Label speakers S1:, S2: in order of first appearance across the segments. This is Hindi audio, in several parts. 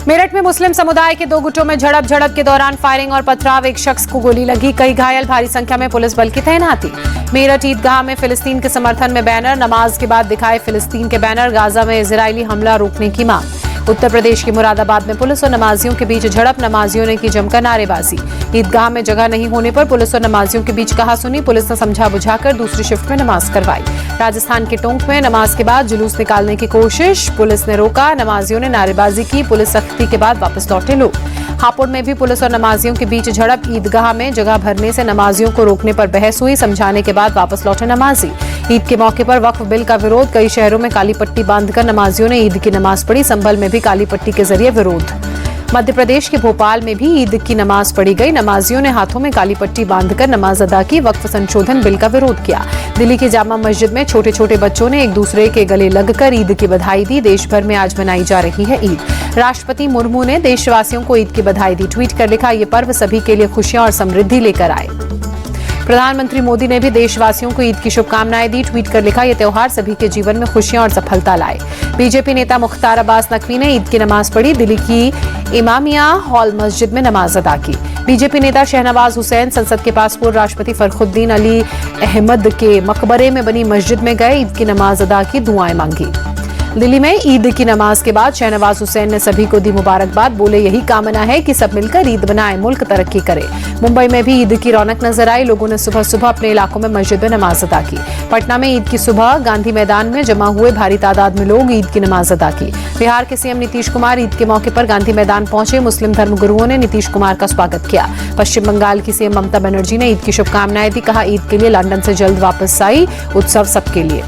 S1: मेरठ में मुस्लिम समुदाय के दो गुटों में झड़प के दौरान फायरिंग और पथराव, एक शख्स को गोली लगी, कई घायल, भारी संख्या में पुलिस बल की तैनाती। मेरठ ईदगाह में फिलिस्तीन के समर्थन में बैनर, नमाज के बाद दिखाए फिलिस्तीन के बैनर, गाजा में इजरायली हमला रोकने की मांग। उत्तर प्रदेश के मुरादाबाद में पुलिस और नमाजियों के बीच झड़प, नमाजियों ने की जमकर नारेबाजी। ईदगाह में जगह नहीं होने पर पुलिस और नमाजियों के बीच कहासुनी, पुलिस ने समझा बुझाकर दूसरी शिफ्ट में नमाज करवाई। राजस्थान के टोंक में नमाज के बाद जुलूस निकालने की कोशिश, पुलिस ने रोका, नमाजियों ने नारेबाजी की, पुलिस सख्ती के बाद वापस लौटे लोग। हापुड़ में भी पुलिस और नमाजियों के बीच झड़प, ईदगाह में जगह भरने से नमाजियों को रोकने पर बहस हुई, समझाने के बाद वापस लौटे नमाजी। ईद के मौके पर वक्फ बिल का विरोध, कई शहरों में काली पट्टी बांधकर नमाजियों ने ईद की नमाज पढ़ी, संभल में भी काली पट्टी के जरिए विरोध। मध्य प्रदेश के भोपाल में भी ईद की नमाज पढ़ी गई, नमाजियों ने हाथों में काली पट्टी बांधकर नमाज अदा की, वक्फ संशोधन बिल का विरोध किया। दिल्ली की जामा मस्जिद में छोटे छोटे बच्चों ने एक दूसरे के गले लगकर ईद की बधाई दी। देश भर में आज मनाई जा रही है ईद। राष्ट्रपति मुर्मू ने देशवासियों को ईद की बधाई दी, ट्वीट कर लिखा, ये पर्व सभी के लिए खुशियां और समृद्धि लेकर आए। प्रधानमंत्री मोदी ने भी देशवासियों को ईद की शुभकामनाएं दी, ट्वीट कर लिखा, ये त्योहार सभी के जीवन में खुशियां और सफलता लाए। बीजेपी नेता मुख्तार अब्बास नकवी ने ईद की नमाज पढ़ी, दिल्ली की इमामिया हॉल मस्जिद में नमाज अदा की। बीजेपी नेता शहनवाज हुसैन संसद के पास पूर्व राष्ट्रपति फखरुद्दीन अली अहमद के मकबरे में बनी मस्जिद में गए, ईद की नमाज अदा की, दुआएं मांगी। दिल्ली में ईद की नमाज के बाद शहनवाज हुसैन ने सभी को दी मुबारकबाद, बोले यही कामना है कि सब मिलकर ईद बनाए, मुल्क तरक्की करे। मुंबई में भी ईद की रौनक नजर आई, लोगों ने सुबह सुबह अपने इलाकों में मस्जिद में नमाज अदा की। पटना में ईद की सुबह गांधी मैदान में जमा हुए भारी तादाद में लोग ईद की नमाज अदा की। बिहार के सीएम नीतीश कुमार ईद के मौके पर गांधी मैदान पहुंचे, मुस्लिम धर्मगुरुओं ने नीतीश कुमार का स्वागत किया। पश्चिम बंगाल की सीएम ममता बनर्जी ने ईद की शुभकामनाएं दी, कहा ईद के लिए लंदन से जल्द वापस आई, उत्सव सबके लिए।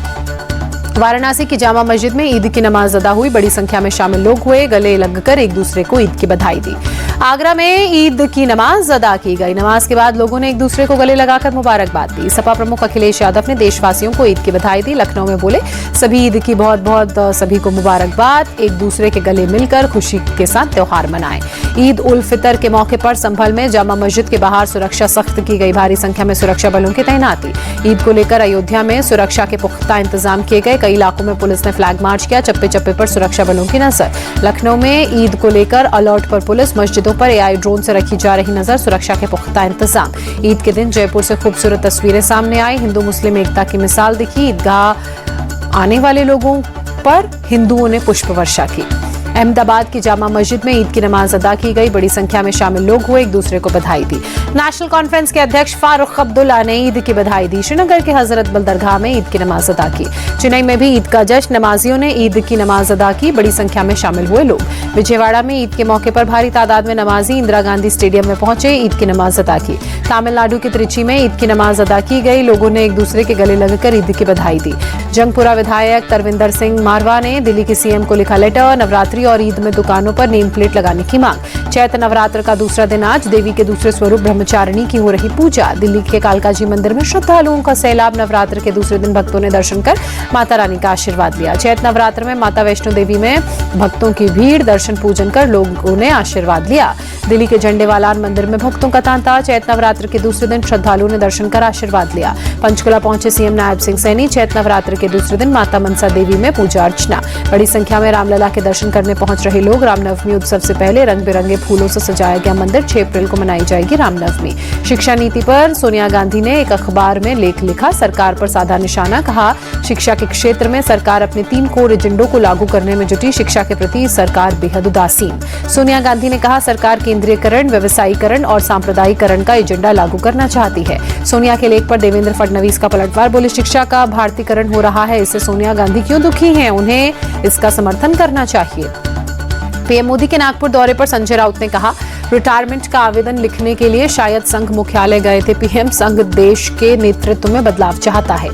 S1: वाराणसी की जामा मस्जिद में ईद की नमाज अदा हुई, बड़ी संख्या में शामिल लोग हुए, गले लगकर एक दूसरे को ईद की बधाई दी। आगरा में ईद की नमाज अदा की गई, नमाज के बाद लोगों ने एक दूसरे को गले लगाकर मुबारकबाद दी। सपा प्रमुख अखिलेश यादव ने देशवासियों को ईद की बधाई दी, लखनऊ में बोले, सभी ईद की बहुत बहुत सभी को मुबारकबाद, एक दूसरे के गले मिलकर खुशी के साथ त्योहार मनाएं। ईद उल फितर के मौके पर संभल में जामा मस्जिद के बाहर सुरक्षा सख्त की गई, भारी संख्या में सुरक्षा बलों की तैनाती। ईद को लेकर अयोध्या में सुरक्षा के पुख्ता इंतजाम किए गए, कई इलाकों में पुलिस ने फ्लैग मार्च किया, चप्पे चप्पे पर सुरक्षा बलों की नजर। लखनऊ में ईद को लेकर अलर्ट पर पुलिस, मस्जिदों पर एआई ड्रोन से रखी जा रही नजर, सुरक्षा के पुख्ता इंतजाम। ईद के दिन जयपुर से खूबसूरत तस्वीरें सामने आई, हिंदू मुस्लिम एकता की मिसाल दिखी, ईदगाह आने वाले लोगों पर हिंदुओं ने पुष्प वर्षा की। अहमदाबाद की जामा मस्जिद में ईद की नमाज अदा की गई, बड़ी संख्या में शामिल लोग हुए, एक दूसरे को बधाई दी। नेशनल कॉन्फ्रेंस के अध्यक्ष फारूक अब्दुल्ला ने ईद की बधाई दी, श्रीनगर के हजरत बल दरगाह में ईद की नमाज अदा की। चेन्नई में भी ईद का जश्न, नमाजियों ने ईद की नमाज अदा की, बड़ी संख्या में शामिल हुए लोग। विजयवाड़ा में ईद के मौके पर भारी तादाद में नमाजी इंदिरा गांधी स्टेडियम में पहुंचे, ईद की नमाज अदा की। तमिलनाडु के त्रिची में ईद की नमाज अदा की गई, लोगों ने एक दूसरे के गले लगकर ईद की बधाई दी। जंगपुरा विधायक तरविंदर सिंह मारवा ने दिल्ली के सीएम को लिखा लेटर, नवरात्रि और ईद में दुकानों पर नेम प्लेट लगाने की मांग। चैत्र नवरात्र का दूसरा दिन आज, देवी के दूसरे स्वरूप ब्रह्मचारिणी की हो रही पूजा। दिल्ली के कालकाजी मंदिर में श्रद्धालुओं का सैलाब, नवरात्र के दूसरे दिन भक्तों ने दर्शन कर माता रानी का आशीर्वाद लिया। चैत्र नवरात्र में माता वैष्णो देवी में भक्तों की भीड़, दर्शन पूजन कर लोगों ने आशीर्वाद लिया। दिल्ली के झंडेवालान मंदिर में भक्तों का तांता, चैत्र नवरात्र के दूसरे दिन श्रद्धालुओं ने दर्शन कर आशीर्वाद लिया। पंचकुला पहुंचे सीएम नायब सिंह सैनी, चैत्र नवरात्र के दूसरे दिन माता मनसा देवी में पूजा अर्चना। बड़ी संख्या में रामलला के दर्शन करने पहुंच रहे लोग। रामनवमी उत्सव से पहले रंग बिरंगे फूलों से सजाया गया मंदिर, 6 अप्रैल को मनाई जाएगी रामनवमी। शिक्षा नीति पर सोनिया गांधी ने एक अखबार में लेख लिखा, सरकार पर साधा निशाना, कहा शिक्षा के क्षेत्र में सरकार अपने 3 कोर एजेंडों को लागू करने में जुटी, शिक्षा के प्रति सरकार बेहद उदासीन। सोनिया गांधी ने कहा, सरकार केंद्रीयकरण, व्यवसायीकरण और सांप्रदायिकरण का एजेंडा लागू करना चाहती है। सोनिया के लेख पर देवेंद्र फडणवीस का पलटवार, बोले शिक्षा का भारतीकरण हो रहा है, इससे सोनिया गांधी क्यों दुखी हैं, उन्हें इसका समर्थन करना चाहिए। पीएम मोदी के नागपुर दौरे पर संजय राउत ने कहा, रिटायरमेंट का आवेदन लिखने के लिए शायद संघ मुख्यालय गए थे पीएम, संघ देश के नेतृत्व में बदलाव चाहता है।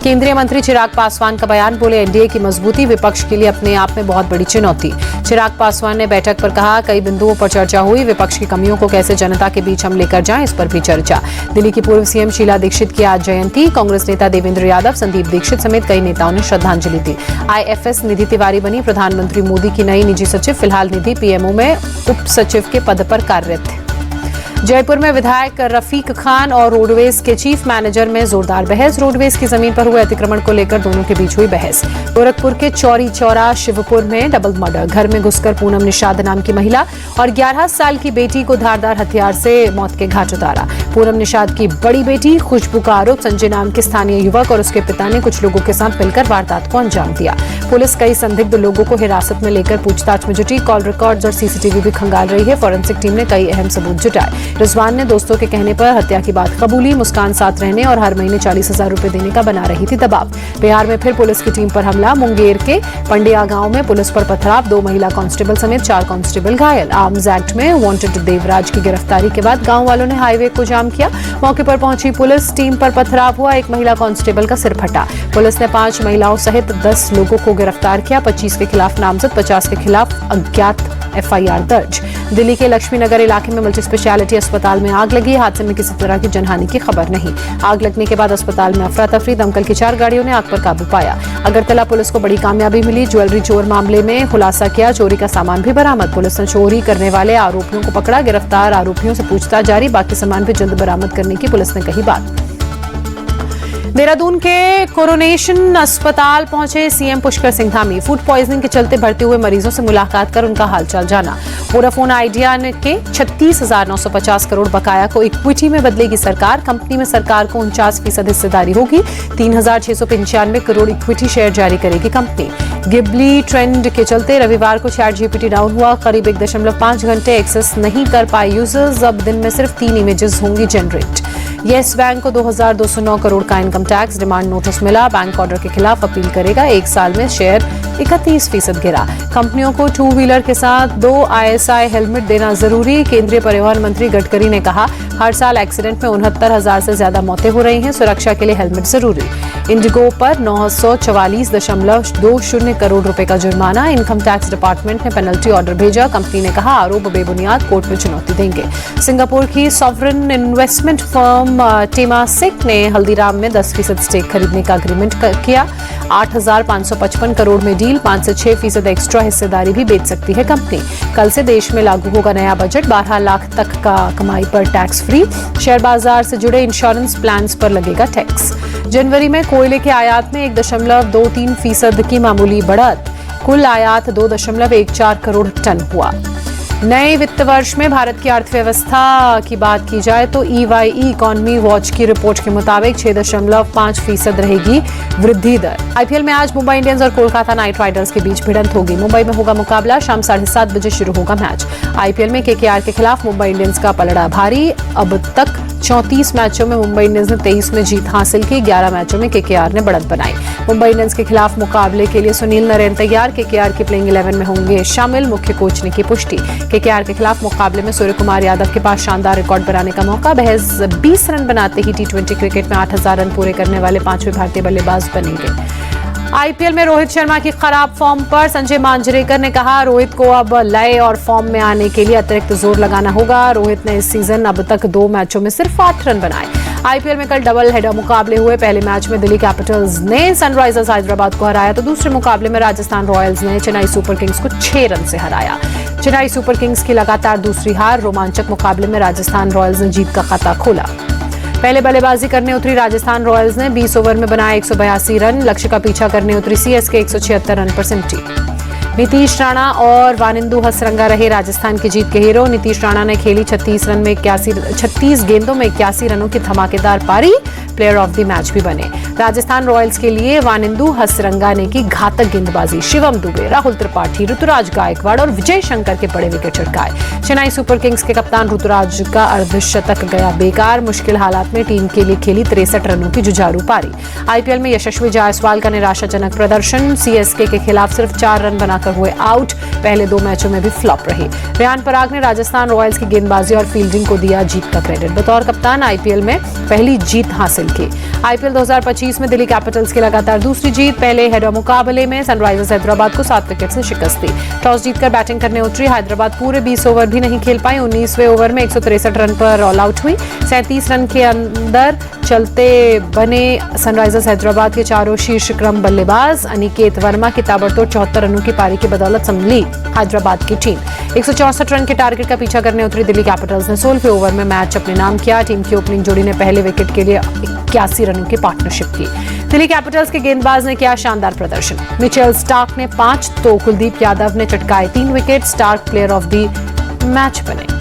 S1: केंद्रीय मंत्री चिराग पासवान का बयान, बोले एनडीए की मजबूती विपक्ष के लिए अपने आप में बहुत बड़ी चुनौती। चिराग पासवान ने बैठक पर कहा, कई बिंदुओं पर चर्चा हुई, विपक्ष की कमियों को कैसे जनता के बीच हम लेकर जाएं, इस पर भी चर्चा। दिल्ली की पूर्व सीएम शीला दीक्षित की आज जयंती, कांग्रेस नेता देवेंद्र यादव, संदीप दीक्षित समेत कई नेताओं ने श्रद्धांजलि दी। आईएफएस निधि तिवारी बनी प्रधानमंत्री मोदी की नई निजी सचिव, फिलहाल निधि पीएमओ में उप सचिव के पद पर कार्यरत थे। जयपुर में विधायक रफीक खान और रोडवेज के चीफ मैनेजर में जोरदार बहस। रोडवेज की जमीन पर हुए अतिक्रमण को लेकर दोनों के बीच हुई बहस। गोरखपुर के चौरी चौरा शिवपुर में डबल मर्डर। घर में घुसकर पूनम निषाद नाम की महिला और 11 साल की बेटी को धारदार हथियार से मौत के घाट उतारा। पूनम निषाद की बड़ी बेटी खुशबू का आरोप, संजय नाम के स्थानीय युवक और उसके पिता ने कुछ लोगों के साथ मिलकर वारदात को अंजाम दिया। पुलिस कई संदिग्ध लोगों को हिरासत में लेकर पूछताछ में जुटी। कॉल रिकॉर्ड्स और सीसीटीवी भी खंगाल रही है। फॉरेंसिक टीम ने कई अहम सबूत जुटाए। रिजवान ने दोस्तों के कहने पर हत्या की बात कबूली। मुस्कान साथ रहने और हर महीने 40,000 रुपए देने का बना रही थी दबाव। बिहार में फिर पुलिस की टीम पर हमला। मुंगेर के पंडिया गांव में पुलिस पर पथराव। 2 महिला कांस्टेबल समेत 4 कांस्टेबल घायल। आर्म्स एक्ट में वांटेड देवराज की गिरफ्तारी के बाद गांव वालों ने हाईवे को जाम किया। मौके पर पहुंची पुलिस टीम पर पथराव हुआ। 1 महिला कांस्टेबल का सिर फटा। पुलिस ने 5 महिलाओं सहित 10 लोगों को गिरफ्तार किया। 25 के खिलाफ नामजद, 50 के खिलाफ अज्ञात एफआईआर दर्ज। दिल्ली के लक्ष्मी नगर इलाके में मल्टी स्पेशलिटी अस्पताल में आग लगी। हादसे में किसी तरह की जनहानि की खबर नहीं। आग लगने के बाद अस्पताल में अफरा तफरी। दमकल की 4 गाड़ियों ने आग पर काबू पाया। अगरतला पुलिस को बड़ी कामयाबी मिली। ज्वेलरी चोर मामले में खुलासा किया। चोरी का सामान भी बरामद। पुलिस ने चोरी करने वाले आरोपियों को पकड़ा। गिरफ्तार आरोपियों से पूछताछ जारी। बाकी सामान भी जल्द बरामद करने की पुलिस ने कही बात। देहरादून के कोरोनेशन अस्पताल पहुंचे CM Pushkar Singh Dhami. Food poisoning के चलते भर्ती हुए मरीजों से मुलाकात कर उनका हालचाल जाना। वोडाफोन आइडिया के 36,950 करोड़ बकाया को इक्विटी में बदलेगी सरकार। कंपनी में सरकार को 49% हिस्सेदारी होगी। 3,695 करोड़ इक्विटी शेयर जारी करेगी कंपनी। गिबली ट्रेंड के चलते रविवार को ChatGPT डाउन हुआ। करीब 1.5 घंटे एक्सेस नहीं कर पाए यूजर्स। अब दिन में सिर्फ 3 इमेजेस होंगी जनरेट। येस बैंक को 2,209 करोड़ का इनकम टैक्स डिमांड नोटिस मिला। बैंक ऑर्डर के खिलाफ अपील करेगा। 1 साल में शेयर 31% गिरा। कंपनियों को 2 व्हीलर के साथ 2 ISI हेलमेट देना जरूरी। केंद्रीय परिवहन मंत्री गडकरी ने कहा, हर साल एक्सीडेंट में 69,000 से ज्यादा मौतें हो रही हैं। सुरक्षा के लिए हेलमेट जरूरी। इंडिगो पर 944.20 करोड़ रुपए का जुर्माना। इनकम टैक्स डिपार्टमेंट ने पेनल्टी ऑर्डर भेजा। कंपनी ने कहा, आरोप बेबुनियाद, कोर्ट में चुनौती देंगे। सिंगापुर की सॉवरेन इन्वेस्टमेंट फर्म टेमासेक ने हल्दीराम में 10% स्टेक खरीदने का एग्रीमेंट किया। 8,555 करोड़ में डील। 5 से 6% एक्स्ट्रा हिस्सेदारी भी बेच सकती है कंपनी। कल से देश में लागू होगा नया बजट। 12 लाख तक का कमाई पर टैक्स फ्री। शेयर बाजार से जुड़े इंश्योरेंस प्लान्स पर लगेगा टैक्स। जनवरी में कोयले के आयात में 1.23% की मामूली बढ़त। कुल आयात 2.14 करोड़ टन हुआ। नए वित्त वर्ष में भारत की अर्थव्यवस्था की बात की जाए तो EYE इकोनॉमी वॉच की रिपोर्ट के मुताबिक 6.5% रहेगी वृद्धि दर। IPL में आज मुंबई इंडियंस और कोलकाता नाइट राइडर्स के बीच भिड़ंत होगी। मुंबई में होगा मुकाबला। शाम 7:30 बजे शुरू होगा मैच। IPL में KKR के खिलाफ मुंबई इंडियंस का पलड़ा भारी। अब तक 34 मैचों में मुंबई इंडियंस ने 23 में जीत हासिल की। 11 मैचों में KKR ने बढ़त बनाई। मुंबई इंडियंस के खिलाफ मुकाबले के लिए सुनील नरेन तैयार। KKR के प्लेइंग 11 में होंगे शामिल। मुख्य कोच ने की पुष्टि। KKR के खिलाफ मुकाबले में सूर्य कुमार यादव के पास शानदार रिकॉर्ड बनाने का मौका। महज 20 रन बनाते ही T20 क्रिकेट में 8,000 रन पूरे करने वाले 5वें भारतीय बल्लेबाज बनेंगे। IPL में रोहित शर्मा की खराब फॉर्म पर संजय मांजरेकर ने कहा, रोहित को अब लय और फॉर्म में आने के लिए अतिरिक्त जोर लगाना होगा। रोहित ने इस सीजन अब तक 2 मैचों में सिर्फ 8 रन बनाए। IPL में कल डबल हेडर मुकाबले हुए। पहले मैच में दिल्ली कैपिटल्स ने सनराइजर्स हैदराबाद को हराया तो दूसरे मुकाबले में राजस्थान रॉयल्स ने चेन्नई सुपर किंग्स को 6 रन से हराया। चेन्नई सुपर किंग्स की लगातार दूसरी हार। रोमांचक मुकाबले में राजस्थान रॉयल्स ने जीत का खाता खोला। पहले बल्लेबाजी करने उतरी राजस्थान रॉयल्स ने 20 ओवर में बनाए 182 रन। लक्ष्य का पीछा करने उतरी CSK 176 रन पर सिमटी। नीतीश राणा और वानिंदु हसरंगा रहे राजस्थान की जीत के हीरो। नीतीश राणा ने खेली 36 गेंदों में 81 रनों की धमाकेदार पारी। प्लेयर ऑफ द मैच भी बने। राजस्थान रॉयल्स के लिए वानिंदु हसरंगा ने की घातक गेंदबाजी। शिवम दुबे, राहुल त्रिपाठी, ऋतुराज गायकवाड़ और विजय शंकर के बड़े विकेट चटकाए। चेन्नई सुपर किंग्स के कप्तान ऋतुराज का अर्धशतक गया बेकार। मुश्किल हालात में टीम के लिए खेली 63 रनों की जुझारू पारी। IPL में यशस्वी जायसवाल का निराशाजनक प्रदर्शन। CSK के खिलाफ सिर्फ 4 रन बनाकर हुए आउट। पहले 2 मैचों में भी फ्लॉप रहे। रेयान पराग ने राजस्थान रॉयल्स की गेंदबाजी और फील्डिंग को दिया जीत का क्रेडिट। बतौर कप्तान IPL में पहली जीत हासिल की। IPL 2025 में दिल्ली कैपिटल्स की लगातार दूसरी जीत। पहले हेडर मुकाबले में सनराइजर्स हैदराबाद को 7 विकेट से शिकस्त दी। टॉस जीतकर बैटिंग करने उतरी हैदराबाद पूरे 20 ओवर भी नहीं खेल पाई। 19वें ओवर में 163 रन पर ऑल आउट हुई। 37 रन के अंदर चलते बने सनराइजर्स हैदराबाद के चारों शीर्ष क्रम बल्लेबाज। अनिकेत वर्मा की ताबड़तोड़ 74 रनों की पारी की बदौलत संभली हैदराबाद की टीम। 164 रन के टारगेट का पीछा करने उतरी दिल्ली कैपिटल्स ने 16वें ओवर में मैच अपने नाम किया। टीम की ओपनिंग जोड़ी ने पहले विकेट के लिए 81 रनों की पार्टनरशिप की। दिल्ली कैपिटल्स के गेंदबाज ने किया शानदार प्रदर्शन। मिचेल स्टार्क ने 5 तो कुलदीप यादव ने चटकाए 3 wicket. Starc player of the match बने।